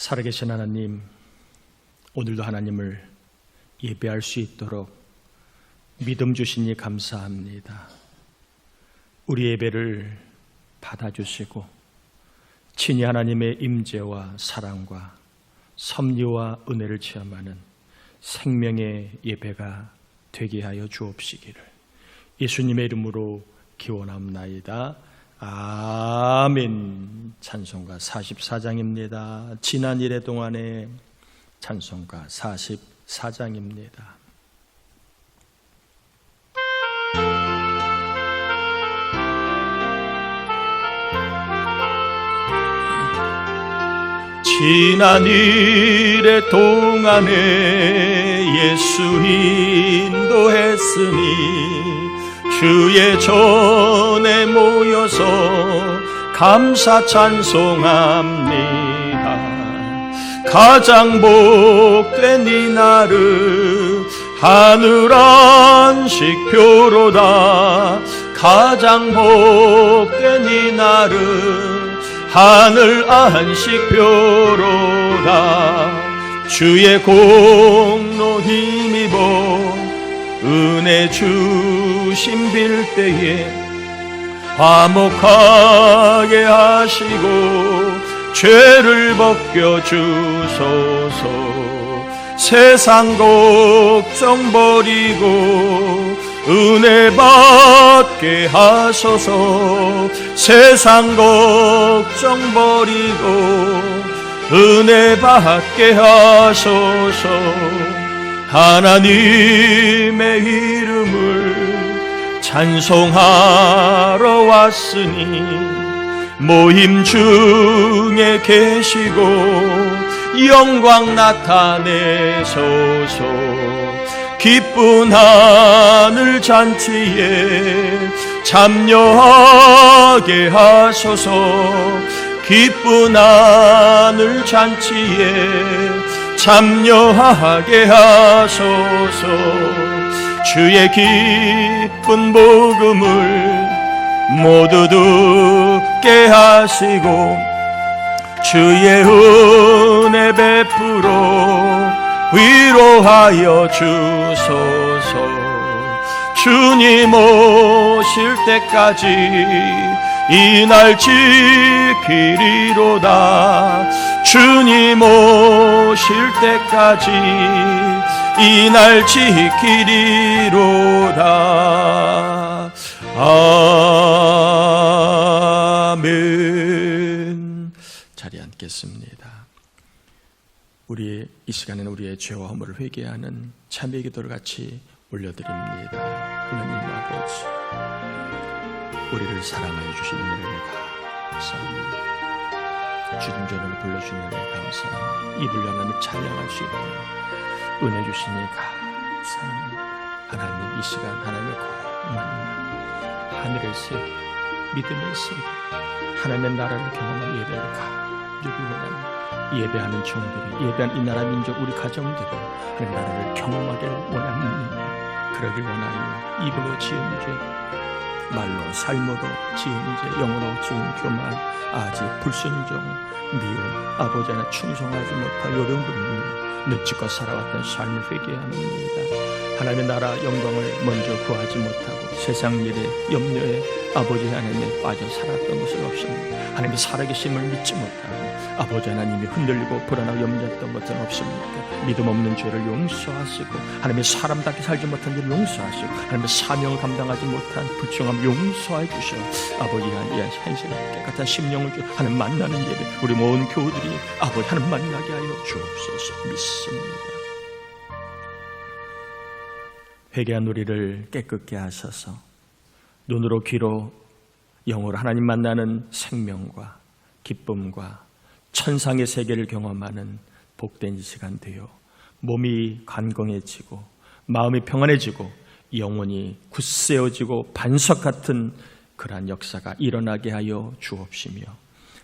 살아계신 하나님, 오늘도 하나님을 예배할 수 있도록 믿음 주시니 감사합니다. 우리 예배를 받아주시고 친히 하나님의 임재와 사랑과 섭리와 은혜를 체험하는 생명의 예배가 되게 하여 주옵시기를 예수님의 이름으로 기원합나이다. 아멘. 찬송가 44장입니다. 지난 일해 동안의 찬송가 44장입니다. 지난 일해 동안에 예수 인도했으니 주의 전에 모여서 감사 찬송합니다. 가장 복된 이날은 하늘 안식표로다. 가장 복된 이날은 하늘 안식표로다. 주의 공로 힘입어 은혜 주심 빌 때에 화목하게 하시고 죄를 벗겨주소서. 세상 걱정 버리고 은혜 받게 하소서. 세상 걱정 버리고 은혜 받게 하소서. 하나님의 이름을 찬송하러 왔으니 모임 중에 계시고 영광 나타내소서. 기쁜 하늘 잔치에 참여하게 하소서. 기쁜 하늘 잔치에 참여하게 하소서. 주의 깊은 복음을 모두 듣게 하시고 주의 은혜 베풀어 위로하여 주소서. 주님 오실 때까지 이 날 지키리로다. 주님 오실 때까지 이 날 지키리로다. 아멘. 자리에 앉겠습니다. 우리 이 시간에는 우리의 죄와 허물을 회개하는 참회의 기도를 같이 올려드립니다. 하나님 아버지, 우리를 사랑하여 주신 은혜를 감사합니다. 주님 전으로 불러주신 은혜를 감사합니다. 입을 하나님을 찬양할 수 있도록 은혜 주시니 감사합니다. 하나님, 이 시간 하나님을 꼭 만나 하늘의 세계, 믿음의 세계, 하나님의 나라를 경험한 예배를 가지기 원합니다. 예배하는 종들이, 예배한 이 나라 민족 우리 가정들이 하나님 나라를 경험하길 원합니다. 그러길 원하여 입으로 지은 죄, 말로 삶으로 지은 죄, 영으로 지은 교만, 아직 불순종, 미움, 아버지 하나 충성하지 못할 요령불능, 눈치껏 살아왔던 삶을 회개합니다. 하나님의 나라 영광을 먼저 구하지 못하고 세상 일에 염려에 아버지 하나님에 빠져 살았던 것은 없습니다. 하나님의 살아계심을 믿지 못하고 아버지 하나님이 흔들리고 불안하고 염려했던 것은 없습니까? 믿음 없는 죄를 용서하시고 하나님의 사람답게 살지 못한 죄를 용서하시고 하나님의 사명을 감당하지 못한 불충함 용서해 주셔. 아버지 하나님 한 시간 깨끗한 심령을 주 하나님 만나는 예배, 우리 모든 교우들이 아버지 하나님 만나게 하여 주옵소서. 믿습니다. 회개한 우리를 깨끗게 하셔서 눈으로 귀로 영으로 하나님 만나는 생명과 기쁨과 천상의 세계를 경험하는 복된 이 시간 되어 몸이 건강해지고 마음이 평안해지고 영혼이 굳세어지고 반석 같은 그러한 역사가 일어나게 하여 주옵시며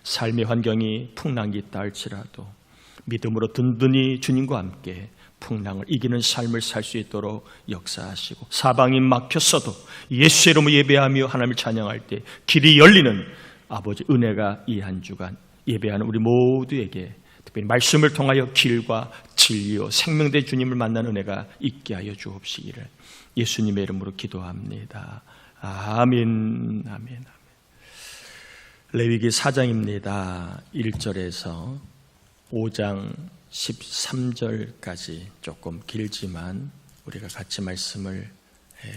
삶의 환경이 풍랑이 있다 할지라도 믿음으로 든든히 주님과 함께 풍랑을 이기는 삶을 살 수 있도록 역사하시고 사방이 막혔어도 예수의 이름으로 예배하며 하나님을 찬양할 때 길이 열리는 아버지 은혜가 이 한 주간 예배하는 우리 모두에게 특별히 말씀을 통하여 길과 진리요 생명된 주님을 만나는 은혜가 있게 하여 주옵시기를 예수님의 이름으로 기도합니다. 아멘. 아멘. 레위기 4장입니다. 1절에서 5장 13절까지 조금 길지만 우리가 같이 말씀을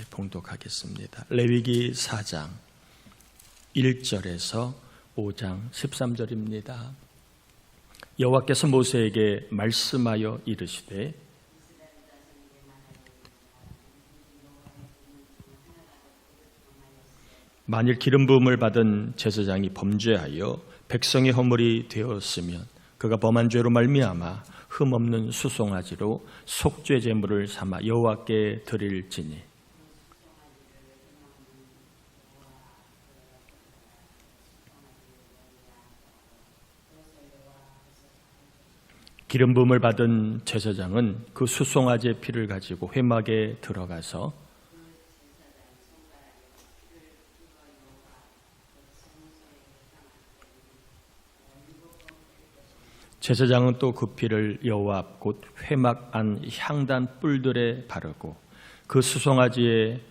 봉독하겠습니다. 레위기 4장 1절에서 5장 13절입니다. 여호와께서 모세에게 말씀하여 이르시되 만일 기름 부음을 받은 제사장이 범죄하여 백성의 허물이 되었으면 그가 범한 죄로 말미암아 흠없는 수송아지로 속죄 제물을 삼아 여호와께 드릴지니 기름 부음을 받은 제사장은 그 수송아지의 피를 가지고 회막에 들어가서 제사장은 또 그 피를 여호와 앞 곧 회막 안 향단 뿔들에 바르고 그 송아지의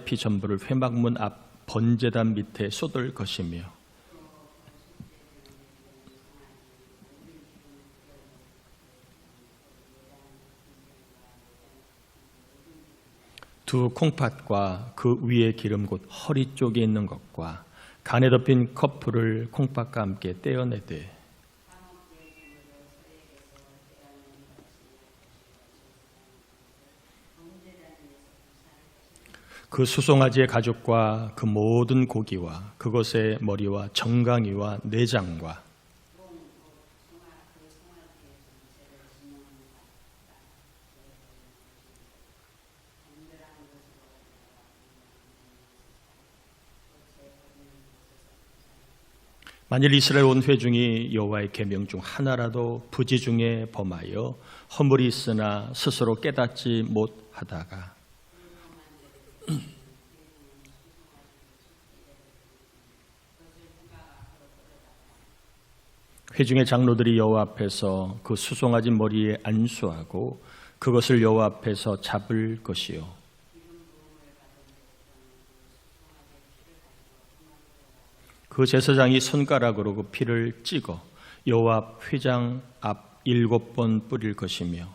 피 전부를 회막문 앞 번제단 밑에 쏟을 것이며 두 콩팥과 그 위에 기름 곧 허리 쪽에 있는 것과 간에 덮인 커플을 콩팥과 함께 떼어내되 그 수송아지의 가죽과 그 모든 고기와 그것의 머리와 정강이와 내장과 만일 이스라엘 온 회중이 여호와의 계명 중 하나라도 부지 중에 범하여 허물이 있으나 스스로 깨닫지 못하다가 회중의 장로들이 여호와 앞에서 그 수송아지 머리에 안수하고 그것을 여호와 앞에서 잡을 것이요 그 제사장이 손가락으로 그 피를 찍어 여호와 앞 회장 앞 7번 뿌릴 것이며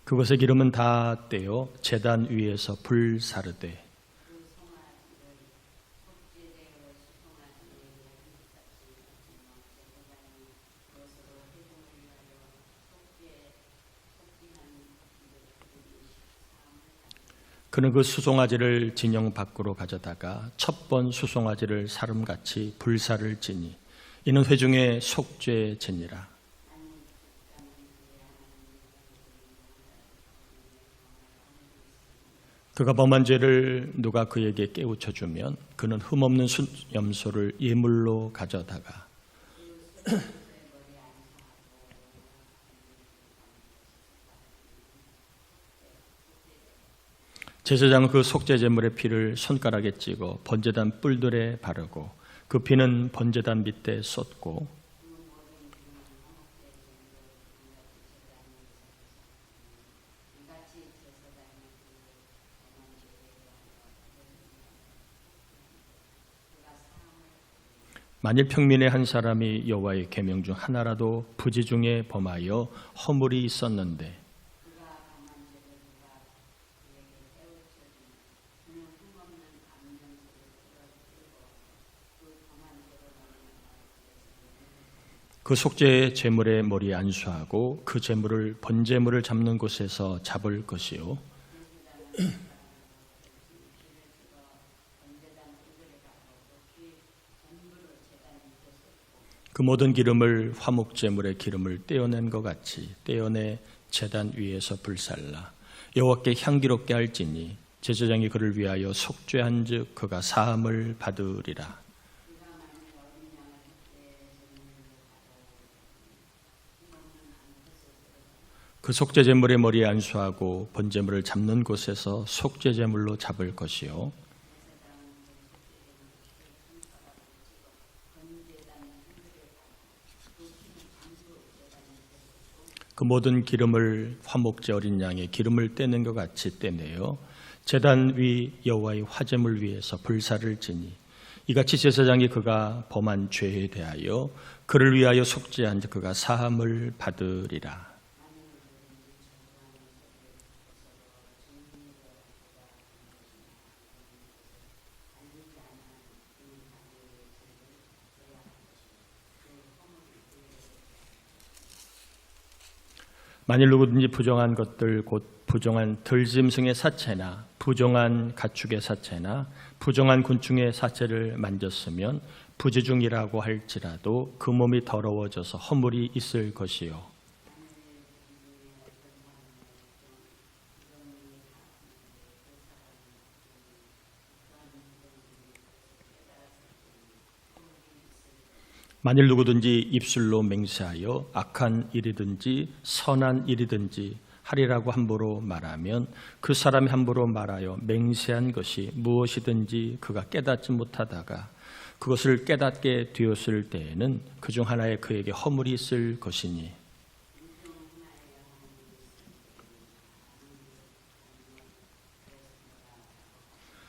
그것의 기름은 다 떼어 제단 위에서 불 사르되 그는 그 수송아지를 진영 밖으로 가져다가 첫 번 수송아지를 사름같이 불사를 지니 이는 회중의 속죄제니라. 그가 범한 죄를 누가 그에게 깨우쳐 주면 그는 흠없는 염소를 예물로 가져다가 제사장은 그 속죄제물의 피를 손가락에 찍어 번제단 뿔들에 바르고 그 피는 번제단 밑에 쏟고 만일 평민의 한 사람이 여호와의 계명 중 하나라도 부지 중에 범하여 허물이 있었는데 그 속죄 제물의 머리에 안수하고 그 제물을 번제물을 잡는 곳에서 잡을 것이요 그 모든 기름을 화목제물의 기름을 떼어낸 것 같이 떼어내 제단 위에서 불살라 여호와께 향기롭게 할지니 제사장이 그를 위하여 속죄한즉 그가 사함을 받으리라. 그 속죄제물의 머리에 안수하고 번제물을 잡는 곳에서 속죄제물로 잡을 것이요 그 모든 기름을 화목제 어린 양의 기름을 떼는 것 같이 떼내어 제단 위 여호와의 화제물 위에서 불사를 지니 이같이 제사장이 그가 범한 죄에 대하여 그를 위하여 속죄한 그가 사함을 받으리라. 만일 누구든지 부정한 것들 곧 부정한 들짐승의 사체나 부정한 가축의 사체나 부정한 곤충의 사체를 만졌으면 부지중이라고 할지라도 그 몸이 더러워져서 허물이 있을 것이요 만일 누구든지 입술로 맹세하여 악한 일이든지 선한 일이든지 하리라고 함부로 말하면 그 사람이 함부로 말하여 맹세한 것이 무엇이든지 그가 깨닫지 못하다가 그것을 깨닫게 되었을 때에는 그중 하나에 그에게 허물이 있을 것이니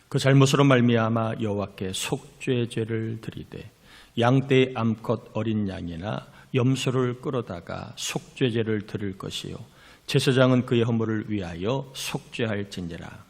그 잘못으로 말미암아 여호와께 속죄죄를 드리되 양떼의 암컷 어린 양이나 염소를 끌어다가 속죄제를 드릴 것이요 제사장은 그의 허물을 위하여 속죄할지니라.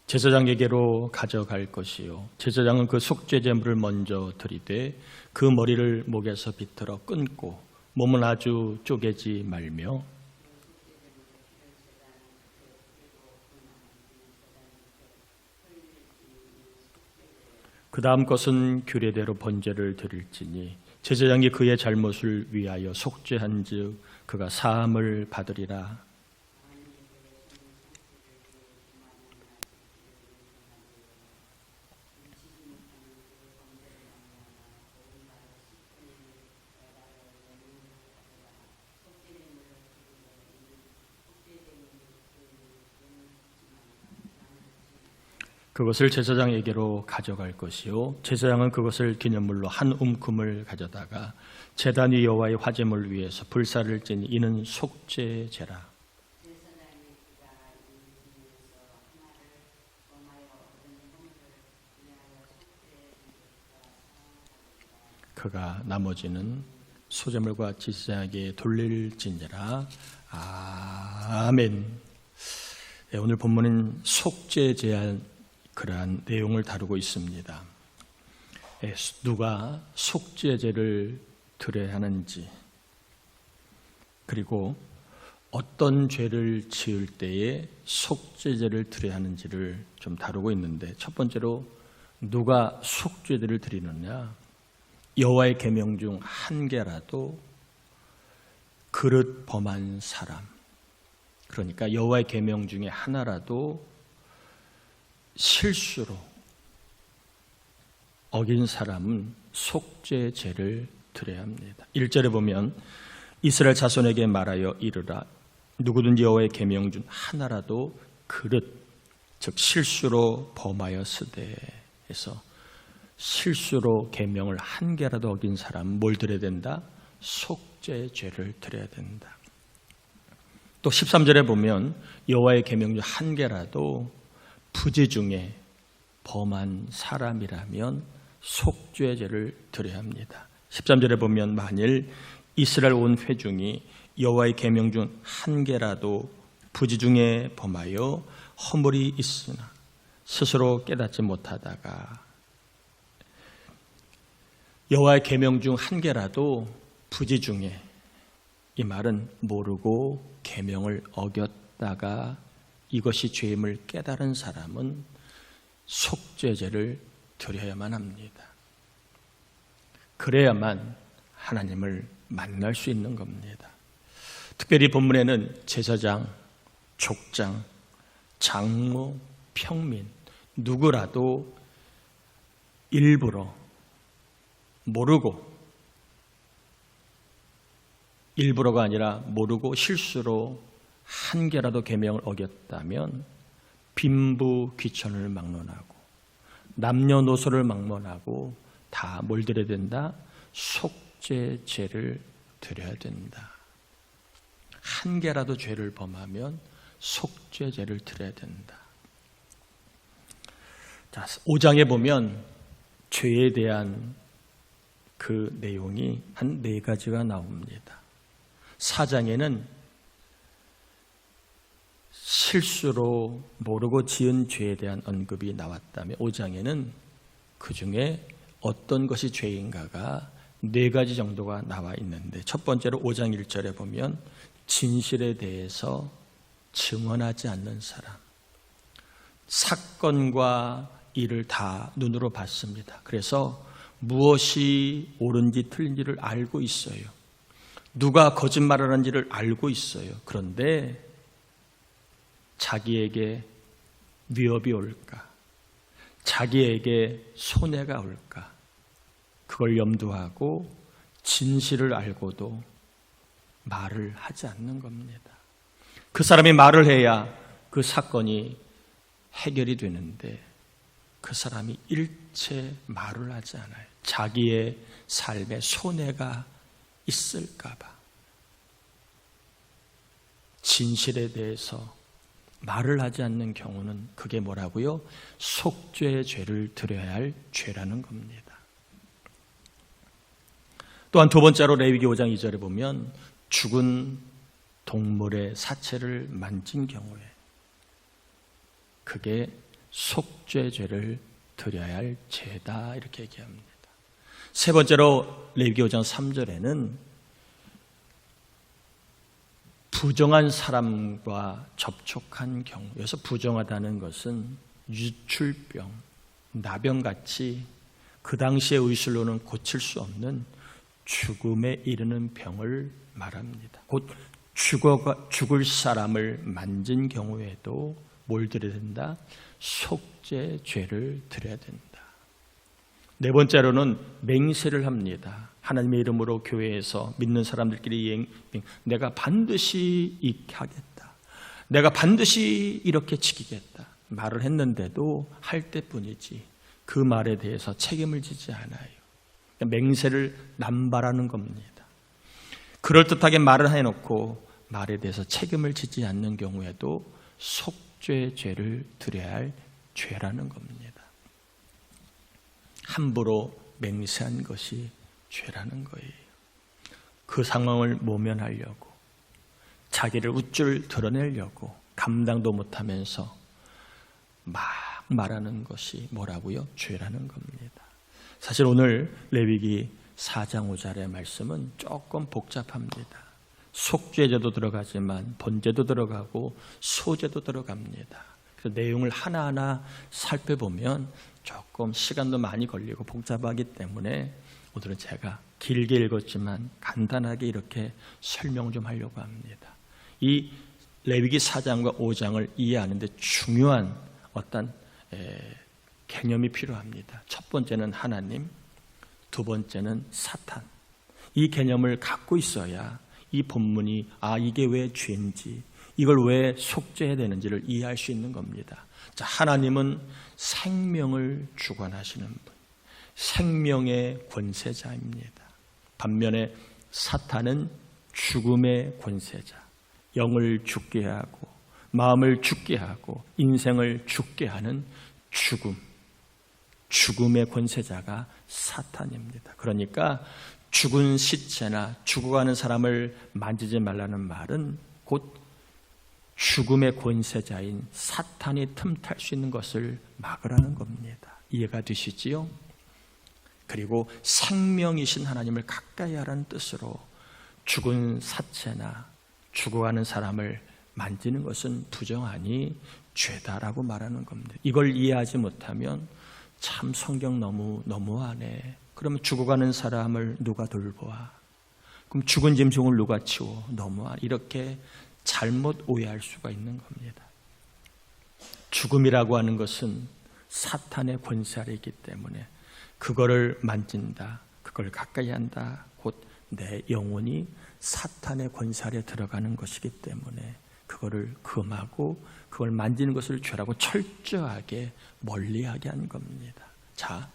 제사장에게로 가져갈 것이요 제사장은 그 속죄제물을 먼저 드리되 그 머리를 목에서 비틀어 끊고 몸은 아주 쪼개지 말며 그 다음 것은 규례대로 번제를 드릴지니 제사장이 그의 잘못을 위하여 속죄한즉 그가 사함을 받으리라. 그것을 제사장에게로 가져갈 것이요 제사장은 그것을 기념물로 한 움큼을 가져다가 제단 위 여호와의 화제물 위에서 불사를 지니 이는 속죄제라. 그가 나머지는 소제물과 제사장에게 돌릴지니라. 아멘. 네, 오늘 본문은 속죄제한 그러한 내용을 다루고 있습니다. 누가 속죄제를 드려야 하는지 그리고 어떤 죄를 지을 때에 속죄제를 드려야 하는지를 좀 다루고 있는데 첫 번째로 누가 속죄제를 드리느냐 여호와의 계명 중 한 개라도 그릇 범한 사람 그러니까 여호와의 계명 중에 하나라도 실수로 어긴 사람은 속죄제를 드려야 합니다. 1절에 보면 이스라엘 자손에게 말하여 이르라 누구든지 여호와의 계명 중 하나라도 그릇 즉 실수로 범하였으되 해서 실수로 계명을 한 개라도 어긴 사람은 뭘 드려야 된다? 속죄제를 드려야 된다. 또 13절에 보면 여호와의 계명 중 한 개라도 부지 중에 범한 사람이라면 속죄제를 드려야 합니다. 13절에 보면 만일 이스라엘 온 회중이 여호와의 계명 중 한 개라도 부지 중에 범하여 허물이 있으나 스스로 깨닫지 못하다가 여호와의 계명 중 한 개라도 부지 중에 이 말은 모르고 계명을 어겼다가 이것이 죄임을 깨달은 사람은 속죄제를 드려야만 합니다. 그래야만 하나님을 만날 수 있는 겁니다. 특별히 본문에는 제사장, 족장, 장로, 평민 누구라도 일부러 모르고, 일부러가 아니라 모르고 실수로 한 개라도 계명을 어겼다면 빈부귀천을 막론하고 남녀노소를 막론하고 다 뭘 드려야 된다? 속죄제를 드려야 된다. 한 개라도 죄를 범하면 속죄제를 드려야 된다. 자, 5장에 보면 죄에 대한 그 내용이 한 4가지가 나옵니다. 4장에는 실수로 모르고 지은 죄에 대한 언급이 나왔다면 5장에는 그 중에 어떤 것이 죄인가가 4가지 정도가 나와 있는데, 첫 번째로 5장 1절에 보면 진실에 대해서 증언하지 않는 사람, 사건과 일을 다 눈으로 봤습니다. 그래서 무엇이 옳은지 틀린지를 알고 있어요. 누가 거짓말을 하는지를 알고 있어요. 그런데 자기에게 위협이 올까? 자기에게 손해가 올까? 그걸 염두하고 진실을 알고도 말을 하지 않는 겁니다. 그 사람이 말을 해야 그 사건이 해결이 되는데 그 사람이 일체 말을 하지 않아요. 자기의 삶에 손해가 있을까 봐. 진실에 대해서 말을 하지 않는 경우는 그게 뭐라고요? 속죄의 죄를 드려야 할 죄라는 겁니다. 또한 두 번째로 레위기 5장 2절에 보면 죽은 동물의 사체를 만진 경우에 그게 속죄죄를 드려야 할 죄다, 이렇게 얘기합니다. 세 번째로 레위기 5장 3절에는 부정한 사람과 접촉한 경우, 여기서 부정하다는 것은 유출병, 나병같이 그 당시의 의술로는 고칠 수 없는 죽음에 이르는 병을 말합니다. 곧 죽을 사람을 만진 경우에도 뭘 드려야 된다? 속죄죄를 드려야 된다. 네 번째로는 맹세를 합니다. 하나님의 이름으로 교회에서 믿는 사람들끼리 내가 반드시 이렇게 하겠다, 내가 반드시 이렇게 지키겠다 말을 했는데도 할 때뿐이지 그 말에 대해서 책임을 지지 않아요. 맹세를 남발하는 겁니다. 그럴듯하게 말을 해놓고 말에 대해서 책임을 지지 않는 경우에도 속죄죄를 드려야 할 죄라는 겁니다. 함부로 맹세한 것이 죄라는 거예요. 그 상황을 모면하려고, 자기를 우쭐 드러내려고 감당도 못하면서 막 말하는 것이 뭐라고요? 죄라는 겁니다. 사실 오늘 레위기 4장 5절의 말씀은 조금 복잡합니다. 속죄제도 들어가지만 번제도 들어가고 소제도 들어갑니다. 그래서 내용을 하나하나 살펴보면 조금 시간도 많이 걸리고 복잡하기 때문에 오늘은 제가 길게 읽었지만 간단하게 이렇게 설명 좀 하려고 합니다. 이 레위기 4장과 5장을 이해하는 데 중요한 어떤 개념이 필요합니다. 첫 번째는 하나님, 두 번째는 사탄. 이 개념을 갖고 있어야 이 본문이 이게 왜 죄인지, 이걸 왜 속죄해야 되는지를 이해할 수 있는 겁니다. 자, 하나님은 생명을 주관하시는 분, 생명의 권세자입니다. 반면에 사탄은 죽음의 권세자, 영을 죽게 하고 마음을 죽게 하고 인생을 죽게 하는 죽음의 권세자가 사탄입니다. 그러니까 죽은 시체나 죽어가는 사람을 만지지 말라는 말은 곧 죽음의 권세자인 사탄이 틈탈 수 있는 것을 막으라는 겁니다. 이해가 되시지요? 그리고 생명이신 하나님을 가까이 하라는 뜻으로 죽은 사체나 죽어가는 사람을 만지는 것은 부정하니 죄다라고 말하는 겁니다. 이걸 이해하지 못하면 참 성경 너무하네. 그러면 죽어가는 사람을 누가 돌보아? 그럼 죽은 짐승을 누가 치워? 너무한 이렇게 잘못 오해할 수가 있는 겁니다. 죽음이라고 하는 것은 사탄의 권세 아래 있기 때문에 그거를 만진다, 그걸 가까이 한다, 곧 내 영혼이 사탄의 권세 아래 들어가는 것이기 때문에 그거를 금하고 그걸 만지는 것을 죄라고 철저하게 멀리하게 한 겁니다. 자,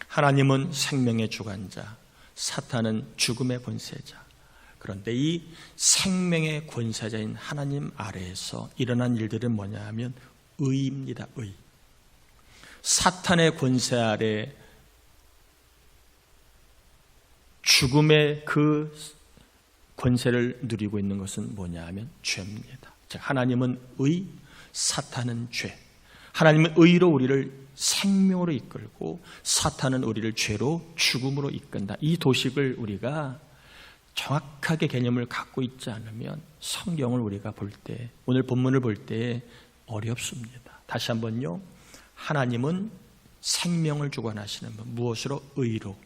하나님은 생명의 주관자, 사탄은 죽음의 권세자. 그런데 이 생명의 권세자인 하나님 아래에서 일어난 일들은 뭐냐 하면 의입니다. 의. 사탄의 권세 아래 죽음의 그 권세를 누리고 있는 것은 뭐냐 하면 죄입니다. 즉 하나님은 의, 사탄은 죄. 하나님은 의로 우리를 생명으로 이끌고 사탄은 우리를 죄로 죽음으로 이끈다. 이 도식을 우리가 정확하게 개념을 갖고 있지 않으면 성경을 우리가 볼 때, 오늘 본문을 볼 때 어렵습니다. 다시 한번요. 하나님은 생명을 주관하시는 분, 무엇으로? 의로.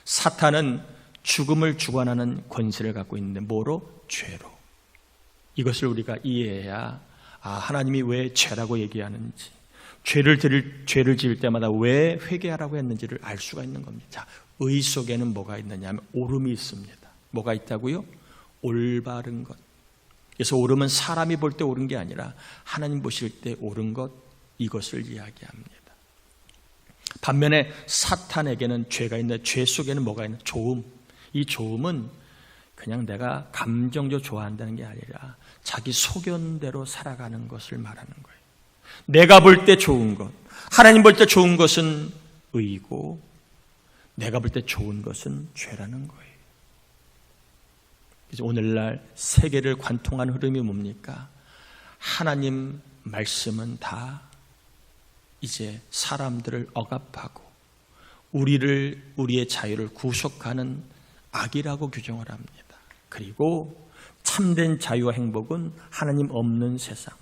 사탄은 죽음을 주관하는 권세를 갖고 있는데 뭐로? 죄로. 이것을 우리가 이해해야 하나님이 왜 죄라고 얘기하는지, 죄를 지을 때마다 왜 회개하라고 했는지를 알 수가 있는 겁니다. 자, 의 속에는 뭐가 있느냐 하면 오름이 있습니다. 뭐가 있다고요? 올바른 것. 그래서 오름은 사람이 볼 때 옳은 게 아니라 하나님 보실 때 옳은 것, 이것을 이야기합니다. 반면에 사탄에게는 죄가 있는데 죄 속에는 뭐가 있는? 조음. 이 조음은 그냥 내가 감정적으로 좋아한다는 게 아니라 자기 소견대로 살아가는 것을 말하는 거예요. 내가 볼 때 좋은 것, 하나님 볼 때 좋은 것은 의이고 내가 볼 때 좋은 것은 죄라는 거예요. 그래서 오늘날 세계를 관통하는 흐름이 뭡니까? 하나님 말씀은 다 이제 사람들을 억압하고 우리의 자유를 구속하는 악이라고 규정을 합니다. 그리고 참된 자유와 행복은 하나님 없는 세상,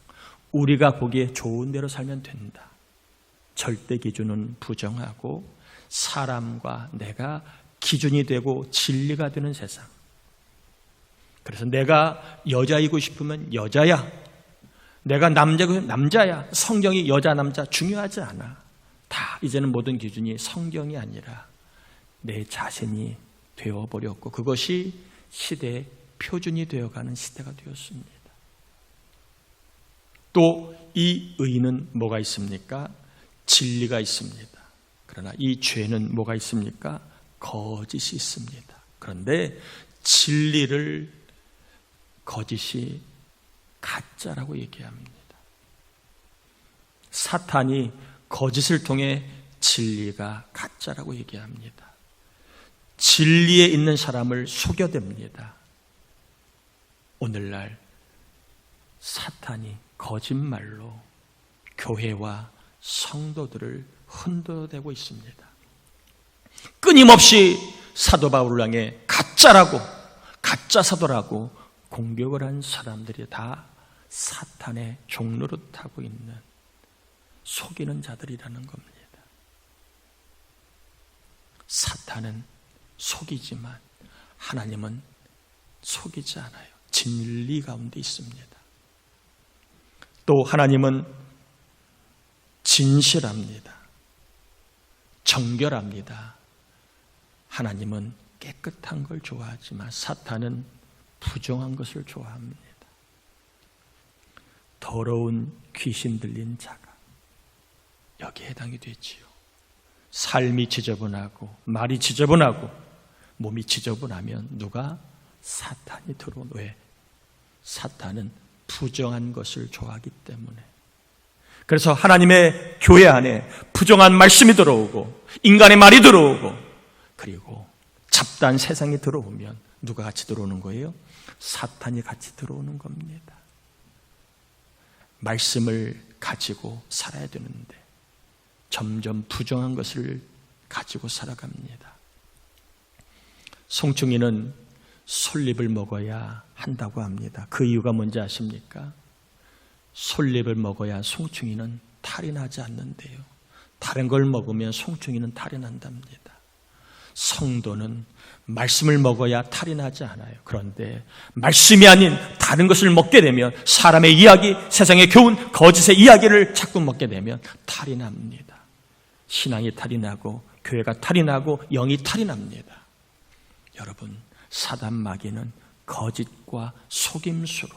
우리가 보기에 좋은 대로 살면 된다. 절대 기준은 부정하고 사람과 내가 기준이 되고 진리가 되는 세상. 그래서 내가 여자이고 싶으면 여자야, 내가 남자고 남자야. 성경이 여자 남자 중요하지 않아. 다 이제는 모든 기준이 성경이 아니라 내 자신이 되어버렸고 그것이 시대의 표준이 되어가는 시대가 되었습니다. 또 이 의는 뭐가 있습니까? 진리가 있습니다. 그러나 이 죄는 뭐가 있습니까? 거짓이 있습니다. 그런데 진리를 거짓이 가짜라고 얘기합니다. 사탄이 거짓을 통해 진리가 가짜라고 얘기합니다. 진리에 있는 사람을 속여댑니다. 오늘날 사탄이 거짓말로 교회와 성도들을 흔들어대고 있습니다. 끊임없이 사도 바울을 향해 가짜라고, 가짜 사도라고 공격을 한 사람들이 다 사탄의 종노릇하고 있는 속이는 자들이라는 겁니다. 사탄은 속이지만 하나님은 속이지 않아요. 진리 가운데 있습니다. 또 하나님은 진실합니다. 정결합니다. 하나님은 깨끗한 걸 좋아하지만 사탄은 부정한 것을 좋아합니다. 더러운 귀신 들린 자가 여기에 해당이 되지요. 삶이 지저분하고 말이 지저분하고 몸이 지저분하면 누가? 사탄이 들어온. 왜? 사탄은 부정한 것을 좋아하기 때문에. 그래서 하나님의 교회 안에 부정한 말씀이 들어오고 인간의 말이 들어오고 그리고 잡다한 세상이 들어오면 누가 같이 들어오는 거예요? 사탄이 같이 들어오는 겁니다. 말씀을 가지고 살아야 되는데 점점 부정한 것을 가지고 살아갑니다. 송충이는 솔잎을 먹어야 한다고 합니다. 그 이유가 뭔지 아십니까? 솔잎을 먹어야 송충이는 탈이 나지 않는데요. 다른 걸 먹으면 송충이는 탈이 난답니다. 성도는 말씀을 먹어야 탈이 나지 않아요. 그런데 말씀이 아닌 다른 것을 먹게 되면 사람의 이야기, 세상의 교훈, 거짓의 이야기를 자꾸 먹게 되면 탈이 납니다. 신앙이 탈이 나고 교회가 탈이 나고 영이 탈이 납니다. 여러분, 사단 마귀는 거짓과 속임수로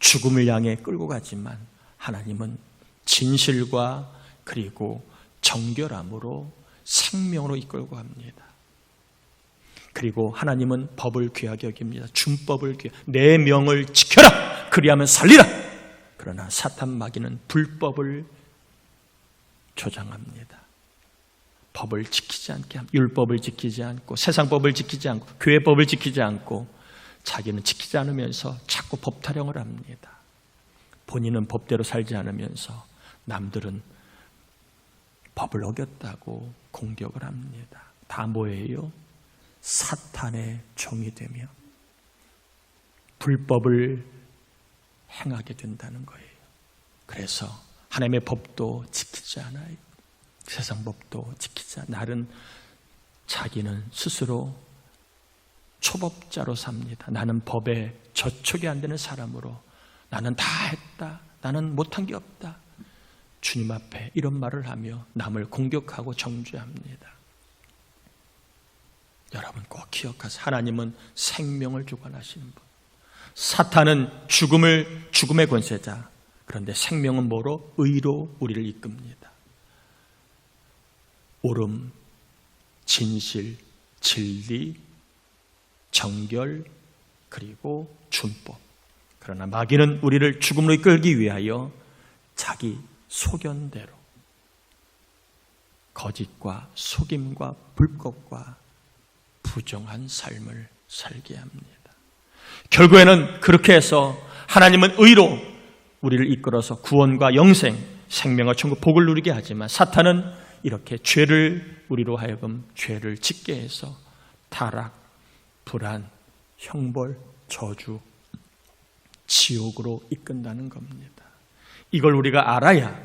죽음을 향해 끌고 가지만 하나님은 진실과 그리고 정결함으로 생명으로 이끌고 갑니다. 그리고 하나님은 법을 귀하게 여깁니다. 준법을 내 명을 지켜라! 그리하면 살리라! 그러나 사탄 마귀는 불법을 조장합니다. 법을 지키지 않게 합니다. 율법을 지키지 않고 세상법을 지키지 않고 교회법을 지키지 않고 자기는 지키지 않으면서 자꾸 법 타령을 합니다. 본인은 법대로 살지 않으면서 남들은 법을 어겼다고 공격을 합니다. 다 뭐예요? 사탄의 종이 되며 불법을 행하게 된다는 거예요. 그래서 하나님의 법도 지키지 않아요. 세상 법도 지키지 않아요. 나는 자기는 스스로 초법자로 삽니다. 나는 법에 저촉이 안 되는 사람으로 나는 다 했다. 나는 못한 게 없다. 주님 앞에 이런 말을 하며 남을 공격하고 정죄합니다. 여러분 꼭 기억하세요. 하나님은 생명을 주관하시는 분. 사탄은 죽음의 권세자. 그런데 생명은 뭐로? 의로 우리를 이끕니다. 옳음, 진실, 진리, 정결, 그리고 준법. 그러나 마귀는 우리를 죽음으로 이끌기 위하여 자기 소견대로 거짓과 속임과 불법과 부정한 삶을 살게 합니다. 결국에는 그렇게 해서 하나님은 의로 우리를 이끌어서 구원과 영생, 생명과 천국, 복을 누리게 하지만 사탄은 이렇게 죄를 우리로 하여금 죄를 짓게 해서 타락, 불안, 형벌, 저주, 지옥으로 이끈다는 겁니다. 이걸 우리가 알아야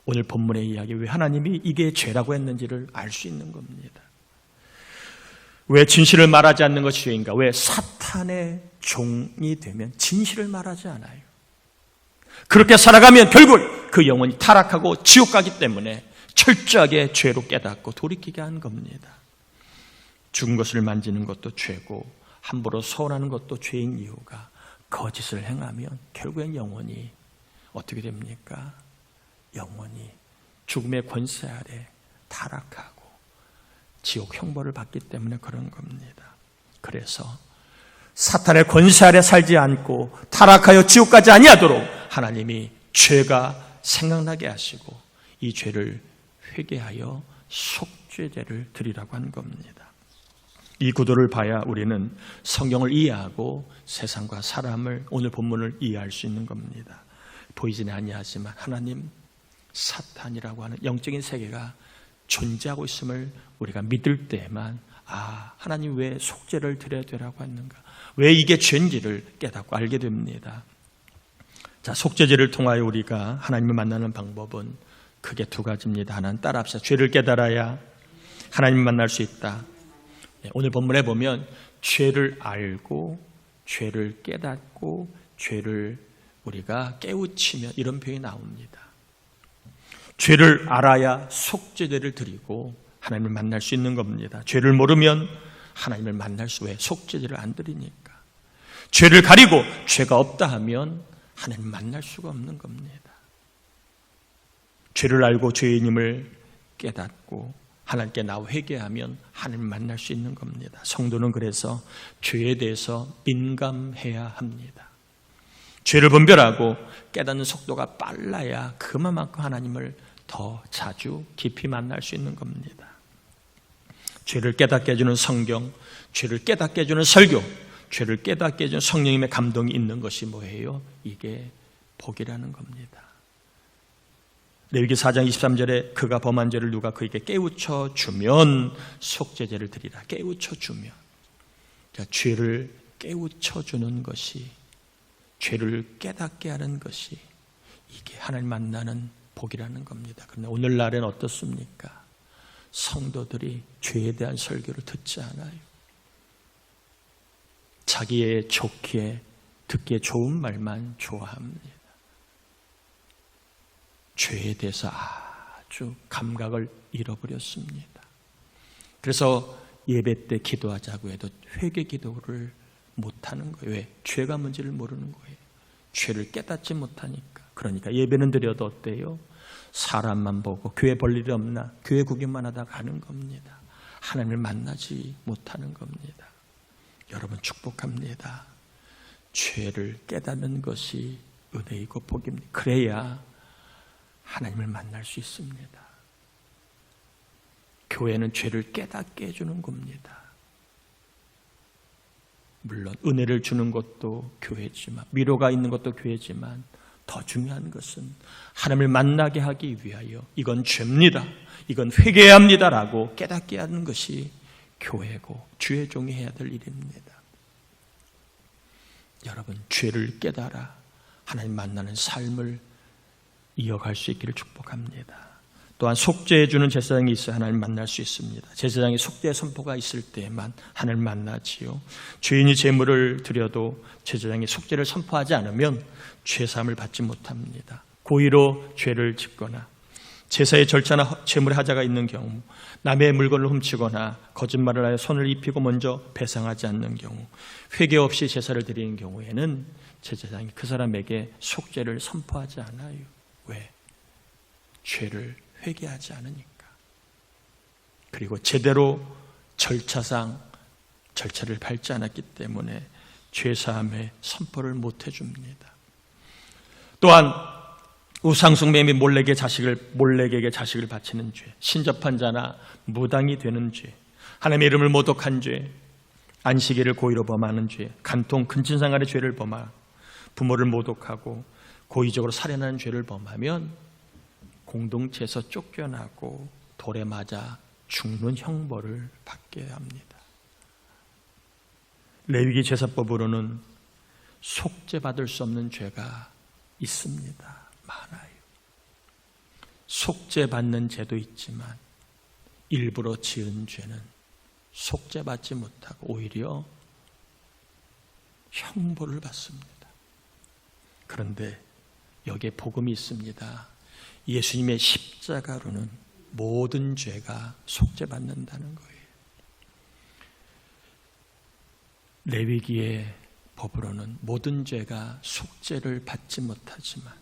오늘 본문의 이야기, 왜 하나님이 이게 죄라고 했는지를 알 수 있는 겁니다. 왜 진실을 말하지 않는 것이 죄인가? 왜 사탄의 종이 되면 진실을 말하지 않아요? 그렇게 살아가면 결국 그 영혼이 타락하고 지옥 가기 때문에 철저하게 죄로 깨닫고 돌이키게 한 겁니다. 죽은 것을 만지는 것도 죄고 함부로 서운하는 것도 죄인 이유가 거짓을 행하면 결국엔 영혼이 어떻게 됩니까? 영혼이 죽음의 권세 아래 타락하고 지옥 형벌을 받기 때문에 그런 겁니다. 그래서 사탄의 권세 아래 살지 않고 타락하여 지옥 가지 아니하도록 하나님이 죄가 생각나게 하시고 이 죄를 회개하여 속죄제를 드리라고 한 겁니다. 이 구도를 봐야 우리는 성경을 이해하고 세상과 사람을, 오늘 본문을 이해할 수 있는 겁니다. 보이지는 아니하지만 하나님, 사탄이라고 하는 영적인 세계가 존재하고 있음을 우리가 믿을 때만 하나님 왜 속죄를 드려야 되라고 했는가, 왜 이게 죄인지를 깨닫고 알게 됩니다. 자, 속죄제를 통하여 우리가 하나님을 만나는 방법은 크게 두 가지입니다. 하나는 따라합시다. 죄를 깨달아야 하나님을 만날 수 있다. 오늘 본문에 보면 죄를 알고 죄를 깨닫고 죄를 우리가 깨우치며 이런 표현이 나옵니다. 죄를 알아야 속죄제를 드리고 하나님을 만날 수 있는 겁니다. 죄를 모르면 하나님을 만날 수, 왜? 속죄제를 안 드리니까. 죄를 가리고 죄가 없다 하면 하나님을 만날 수가 없는 겁니다. 죄를 알고 죄인임을 깨닫고 하나님께 나와 회개하면 하나님을 만날 수 있는 겁니다. 성도는 그래서 죄에 대해서 민감해야 합니다. 죄를 분별하고 깨닫는 속도가 빨라야 그만큼 하나님을 더 자주 깊이 만날 수 있는 겁니다. 죄를 깨닫게 해주는 성경, 죄를 깨닫게 해주는 설교, 죄를 깨닫게 해주는 성령님의 감동이 있는 것이 뭐예요? 이게 복이라는 겁니다. 레위기 4장 23절에 그가 범한 죄를 누가 그에게 깨우쳐 주면 속죄제를 드리라. 깨우쳐 주면, 죄를 깨우쳐 주는 것이, 죄를 깨닫게 하는 것이 이게 하나님 만나는 복이라는 겁니다. 그런데 오늘날엔 어떻습니까? 성도들이 죄에 대한 설교를 듣지 않아요. 자기의 좋기에 듣기에 좋은 말만 좋아합니다. 죄에 대해서 아주 감각을 잃어버렸습니다. 그래서 예배 때 기도하자고 해도 회개 기도를 못하는 거예요. 왜? 죄가 뭔지를 모르는 거예요. 죄를 깨닫지 못하니까. 그러니까 예배는 드려도 어때요? 사람만 보고 교회 볼 일이 없나? 교회 구경만 하다 가는 겁니다. 하나님을 만나지 못하는 겁니다. 여러분 축복합니다. 죄를 깨닫는 것이 은혜이고 복입니다. 그래야 하나님을 만날 수 있습니다. 교회는 죄를 깨닫게 해주는 겁니다. 물론 은혜를 주는 것도 교회지만, 위로가 있는 것도 교회지만, 더 중요한 것은 하나님을 만나게 하기 위하여 이건 죄입니다, 이건 회개해야 합니다라고 깨닫게 하는 것이 교회고 주의 종이 해야 될 일입니다. 여러분, 죄를 깨달아 하나님 만나는 삶을 이어갈 수 있기를 축복합니다. 또한 속죄해 주는 제사장이 있어야 하나님 만날 수 있습니다. 제사장이 속죄 선포가 있을 때만 하나님 만나지요. 죄인이 제물을 드려도 제사장이 속죄를 선포하지 않으면 죄사함을 받지 못합니다. 고의로 죄를 짓거나 제사의 절차나 제물에 하자가 있는 경우, 남의 물건을 훔치거나 거짓말을 하여 손을 입히고 먼저 배상하지 않는 경우, 회개 없이 제사를 드리는 경우에는 제사장이 그 사람에게 속죄를 선포하지 않아요. 왜? 죄를 회개하지 않으니까. 그리고 제대로 절차상 절차를 밟지 않았기 때문에 죄사함의 선포를 못 해줍니다. 또한 우상숭배 및 몰래에게 자식을 바치는 죄, 신접한 자나 무당이 되는 죄, 하나님의 이름을 모독한 죄, 안식일을 고의로 범하는 죄, 간통 근친상간의 죄를 범하, 부모를 모독하고 고의적으로 살인하는 죄를 범하면 공동체에서 쫓겨나고 돌에 맞아 죽는 형벌을 받게 합니다. 레위기 제사법으로는 속죄받을 수 없는 죄가 있습니다. 많아요. 속죄받는 죄도 있지만 일부러 지은 죄는 속죄받지 못하고 오히려 형벌을 받습니다. 그런데 여기에 복음이 있습니다. 예수님의 십자가로는 모든 죄가 속죄받는다는 거예요. 레위기의 법으로는 모든 죄가 속죄를 받지 못하지만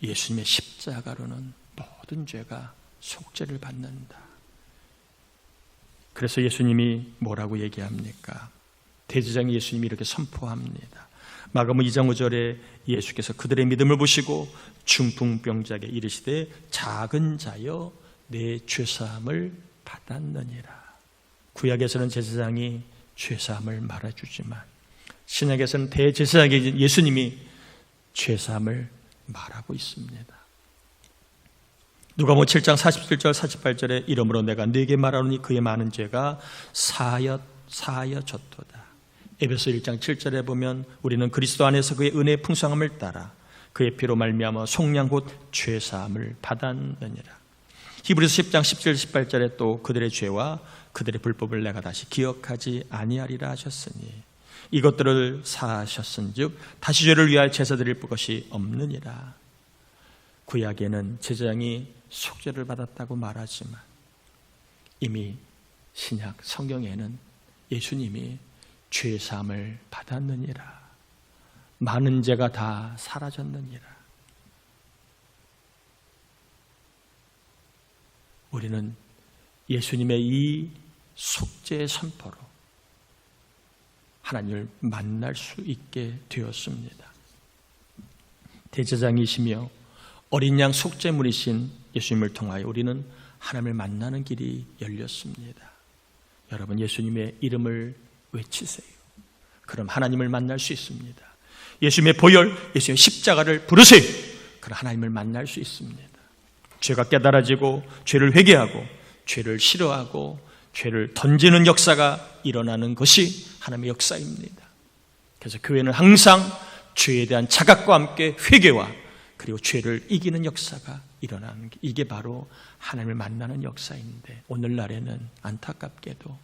예수님의 십자가로는 모든 죄가 속죄를 받는다. 그래서 예수님이 뭐라고 얘기합니까? 대제사장이 예수님이 이렇게 선포합니다. 마가복음 2장 5절에 예수께서 그들의 믿음을 보시고 중풍병자에게 이르시되 작은 자여 내 죄사함을 받았느니라. 구약에서는 제사장이 죄사함을 말해주지만 신약에서는 대제사장이 예수님이 죄사함을 말하고 있습니다. 누가복음 7장 47절 48절에 이러므로 내가 네게 말하노니 그의 많은 죄가 사하여졌도다. 에베소 1장 7절에 보면 우리는 그리스도 안에서 그의 은혜의 풍성함을 따라 그의 피로 말미암아 속량 곧 죄사함을 받았느니라. 히브리서 10장 17, 18절에 또 그들의 죄와 그들의 불법을 내가 다시 기억하지 아니하리라 하셨으니 이것들을 사하셨은즉 다시 죄를 위하여 제사 드릴 것이 없느니라. 구약에는 제사장이 속죄를 받았다고 말하지만 이미 신약 성경에는 예수님이 죄사함을 받았느니라. 많은 죄가 다 사라졌느니라. 우리는 예수님의 이 속죄의 선포로 하나님을 만날 수 있게 되었습니다. 대제사장이시며 어린 양 속죄물이신 예수님을 통하여 우리는 하나님을 만나는 길이 열렸습니다. 여러분, 예수님의 이름을 외치세요. 그럼 하나님을 만날 수 있습니다. 예수님의 보혈, 예수님의 십자가를 부르세요. 그럼 하나님을 만날 수 있습니다. 죄가 깨달아지고 죄를 회개하고 죄를 싫어하고 죄를 던지는 역사가 일어나는 것이 하나님의 역사입니다. 그래서 교회는 항상 죄에 대한 자각과 함께 회개와 그리고 죄를 이기는 역사가 일어나는 게, 이게 바로 하나님을 만나는 역사인데, 오늘날에는 안타깝게도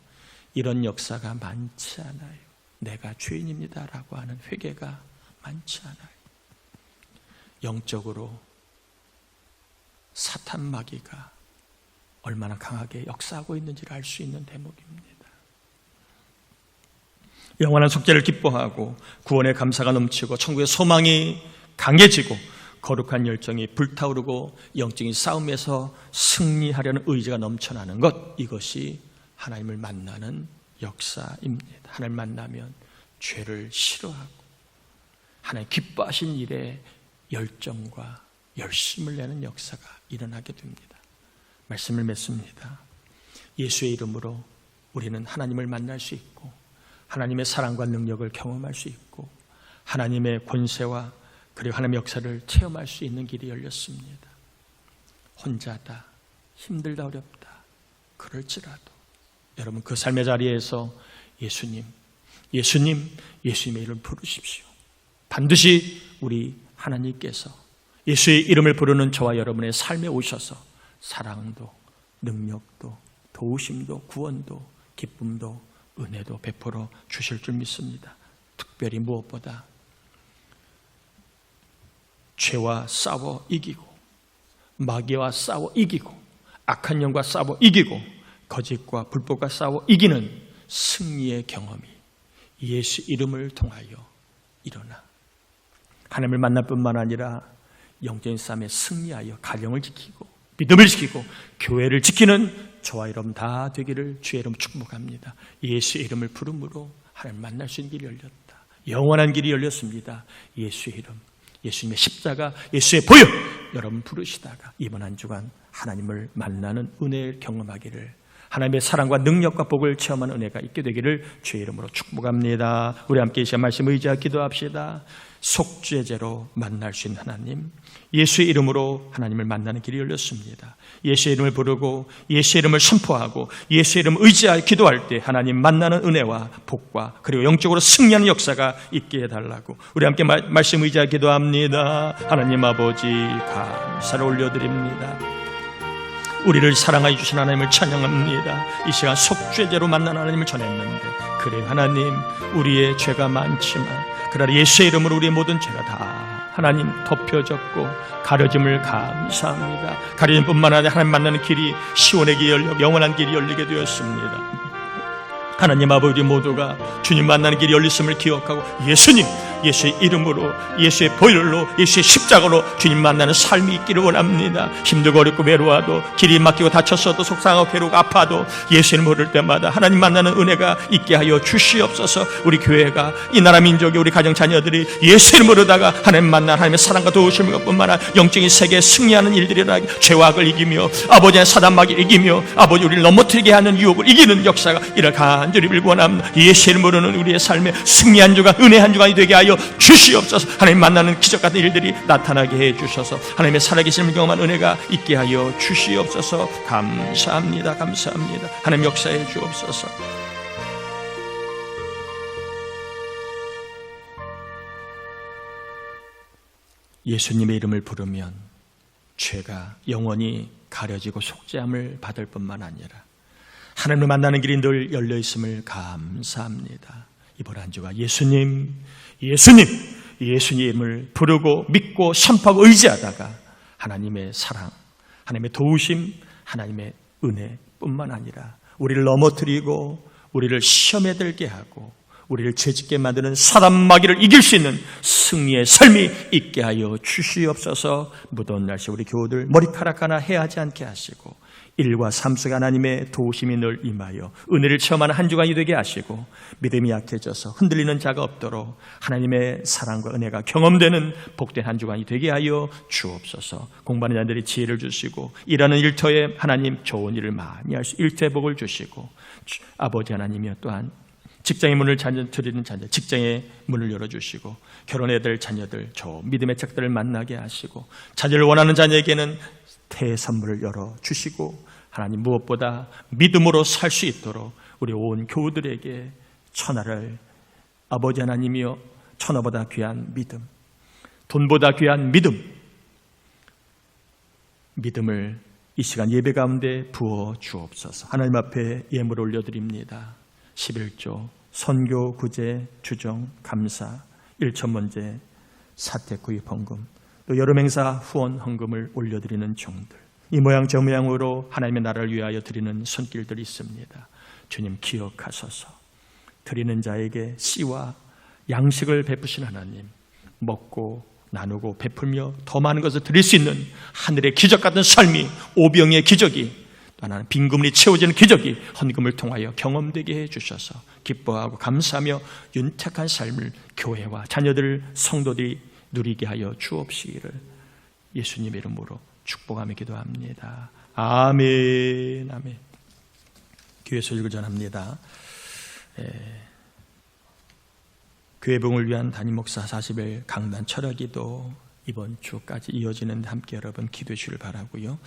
이런 역사가 많지 않아요. 내가 죄인입니다라고 하는 회개가 많지 않아요. 영적으로 사탄 마귀가 얼마나 강하게 역사하고 있는지를 알 수 있는 대목입니다. 영원한 속죄를 기뻐하고 구원의 감사가 넘치고 천국의 소망이 강해지고 거룩한 열정이 불타오르고 영적인 싸움에서 승리하려는 의지가 넘쳐나는 것, 이것이 하나님을 만나는 역사입니다. 하나님을 만나면 죄를 싫어하고 하나님 기뻐하신 일에 열정과 열심을 내는 역사가 일어나게 됩니다. 말씀을 맺습니다. 예수의 이름으로 우리는 하나님을 만날 수 있고 하나님의 사랑과 능력을 경험할 수 있고 하나님의 권세와 그리고 하나님의 역사를 체험할 수 있는 길이 열렸습니다. 혼자다, 힘들다, 어렵다, 그럴지라도 여러분 그 삶의 자리에서 예수님의 이름을 부르십시오. 반드시 우리 하나님께서 예수의 이름을 부르는 저와 여러분의 삶에 오셔서 사랑도, 능력도, 도우심도, 구원도, 기쁨도, 은혜도 베풀어 주실 줄 믿습니다. 특별히 무엇보다 죄와 싸워 이기고 마귀와 싸워 이기고 악한 영과 싸워 이기고 거짓과 불법과 싸워 이기는 승리의 경험이 예수 이름을 통하여 일어나 하나님을 만날 뿐만 아니라 영적인 싸움에 승리하여 가정을 지키고 믿음을 지키고 교회를 지키는 저와 여러분 다 되기를 주의 이름 축복합니다. 예수의 이름을 부름으로 하나님 만날 수 있는 길이 열렸다. 영원한 길이 열렸습니다. 예수의 이름, 예수님의 십자가, 예수의 보혈 여러분 부르시다가 이번 한 주간 하나님을 만나는 은혜를 경험하기를, 하나님의 사랑과 능력과 복을 체험하는 은혜가 있게 되기를 주의 이름으로 축복합니다. 우리 함께 이 시간 말씀 의지하여 기도합시다. 속죄제로 만날 수 있는 하나님, 예수의 이름으로 하나님을 만나는 길이 열렸습니다. 예수의 이름을 부르고 예수의 이름을 선포하고 예수의 이름을 의지하여 기도할 때 하나님 만나는 은혜와 복과 그리고 영적으로 승리하는 역사가 있게 해달라고 우리 함께 말씀 의지하여 기도합니다. 하나님 아버지 감사를 올려드립니다. 우리를 사랑하여 주신 하나님을 찬양합니다. 이 시간 속죄제로 만난 하나님을 전했는데, 그래 하나님 우리의 죄가 많지만 그러나 예수의 이름으로 우리의 모든 죄가 다 하나님 덮여졌고 가려짐을 감사합니다. 가려짐뿐만 아니라 하나님 만나는 길이 시온에게 열려 영원한 길이 열리게 되었습니다. 하나님 아버지 모두가 주님 만나는 길이 열렸음을 기억하고 예수의 이름으로, 예수의 보혈로, 예수의 십자가로 주님 만나는 삶이 있기를 원합니다. 힘들고 어렵고 외로워도, 길이 막히고 다쳤어도, 속상하고 괴롭고 아파도 예수를 모를 때마다 하나님 만나는 은혜가 있게 하여 주시옵소서. 우리 교회가, 이 나라 민족이, 우리 가정 자녀들이 예수를 모르다가 하나님 만나 하나님의 사랑과 도우심을 것뿐만 아니라 영적인 세계에 승리하는 일들이라, 죄와 악을 이기며 아버지의 사단마귀를 이기며 아버지 우리를 넘어뜨리게 하는 유혹을 이기는 역사가 이를 간절히 빌고 원합니다. 예수를 모르는 우리의 삶에 승리 한 주간, 은혜 한 주간이 되게 하여 주시옵소서. 하나님 만나는 기적 같은 일들이 나타나게 해 주셔서 하나님의 살아계심을 경험한 은혜가 있게 하여 주시옵소서. 감사합니다. 감사합니다. 하나님 역사해 주옵소서. 예수님의 이름을 부르면 죄가 영원히 가려지고 속죄함을 받을 뿐만 아니라 하나님을 만나는 길이 늘 열려 있음을 감사합니다. 이번 한 주가 예수님을 부르고 믿고 선포하고 의지하다가 하나님의 사랑, 하나님의 도우심, 하나님의 은혜뿐만 아니라 우리를 넘어뜨리고 우리를 시험에 들게 하고 우리를 죄짓게 만드는 사단 마귀를 이길 수 있는 승리의 삶이 있게 하여 주시옵소서. 무더운 날씨 우리 교우들 머리카락 하나 해하지 않게 하시고 일과 삶 속에 하나님의 도우심이 늘 임하여 은혜를 체험하는 한 주간이 되게 하시고 믿음이 약해져서 흔들리는 자가 없도록 하나님의 사랑과 은혜가 경험되는 복된 한 주간이 되게 하여 주옵소서. 공부하는 자들이 지혜를 주시고 일하는 일터에 하나님 좋은 일을 많이 할 수 일태복을 주시고 아버지 하나님이여 또한 직장의 문을 드리는 자녀 직장의 문을 열어주시고 결혼해야 될 자녀들 좋은 믿음의 짝들을 만나게 하시고 자녀를 원하는 자녀에게는 태의 선물을 열어주시고 하나님 무엇보다 믿음으로 살 수 있도록 우리 온 교우들에게 천하를 아버지 하나님이여 천하보다 귀한 믿음, 돈보다 귀한 믿음, 믿음을 이 시간 예배 가운데 부어 주옵소서. 하나님 앞에 예물 올려드립니다. 11조, 선교, 구제, 주정, 감사, 일천번제, 사택 구입 헌금, 또 여름 행사 후원 헌금을 올려드리는 종들, 이 모양 저 모양으로 하나님의 나라를 위하여 드리는 손길들이 있습니다. 주님 기억하소서. 드리는 자에게 씨와 양식을 베푸신 하나님, 먹고 나누고 베풀며 더 많은 것을 드릴 수 있는 하늘의 기적 같은 삶이, 오병의 기적이, 또 하나는 빈금이 채워지는 기적이 헌금을 통하여 경험되게 해주셔서 기뻐하고 감사하며 윤택한 삶을 교회와 자녀들, 성도들이 누리게 하여 주옵시기를 예수님의 이름으로 축복하며 기도합니다. 아멘. 아멘. 교회 소식을 전합니다. 교회 부흥을 위한 담임 목사 40일 강단 철학기도 이번 주까지 이어지는데 함께 여러분 기도해 주시길 바라고요.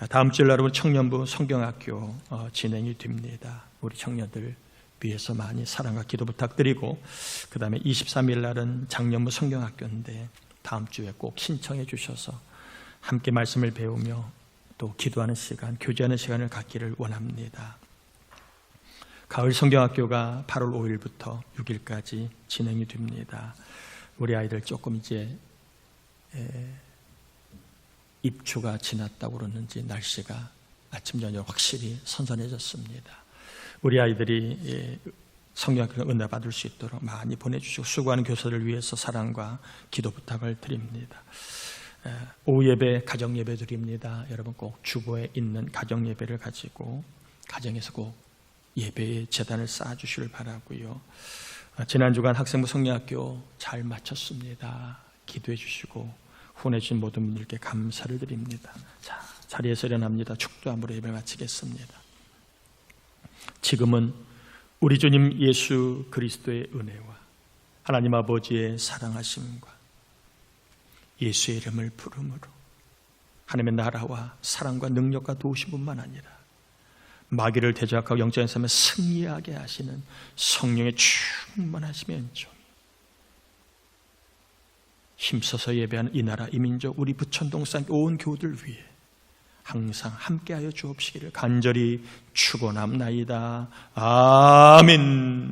다음 주일 여러분 청년부 성경학교 진행이 됩니다. 우리 청년들 위해서 많이 사랑과 기도 부탁드리고, 그 다음에 23일 날은 장년부 성경학교인데 다음 주에 꼭 신청해 주셔서 함께 말씀을 배우며 또 기도하는 시간, 교제하는 시간을 갖기를 원합니다. 가을 성경학교가 8월 5일부터 6일까지 진행이 됩니다. 우리 아이들 조금 이제 입추가 지났다고 그러는지 날씨가 아침 저녁 확실히 선선해졌습니다. 우리 아이들이 성경학교 은혜 받을 수 있도록 많이 보내주시고, 수고하는 교사를 위해서 사랑과 기도 부탁을 드립니다. 오후 예배, 가정 예배 드립니다. 여러분 꼭 주보에 있는 가정 예배를 가지고 가정에서 꼭 예배의 제단을 쌓아주시길 바라고요. 지난 주간 학생부 성경학교 잘 마쳤습니다. 기도해 주시고 후원해 주신 모든 분들께 감사를 드립니다. 자, 자리에서 일어납니다. 축도함으로 예배 마치겠습니다. 지금은 우리 주님 예수 그리스도의 은혜와 하나님 아버지의 사랑하심과 예수의 이름을 부름으로 하나님의 나라와 사랑과 능력과 도우심뿐만 아니라 마귀를 대적하고 영적인 삶에 승리하게 하시는 성령의 충만하심의 은총이 힘써서 예배하는 이 나라, 이 민족, 우리 부천동산 온 교우들 위해 항상 함께하여 주옵시기를 간절히 축원합나이다. 아멘.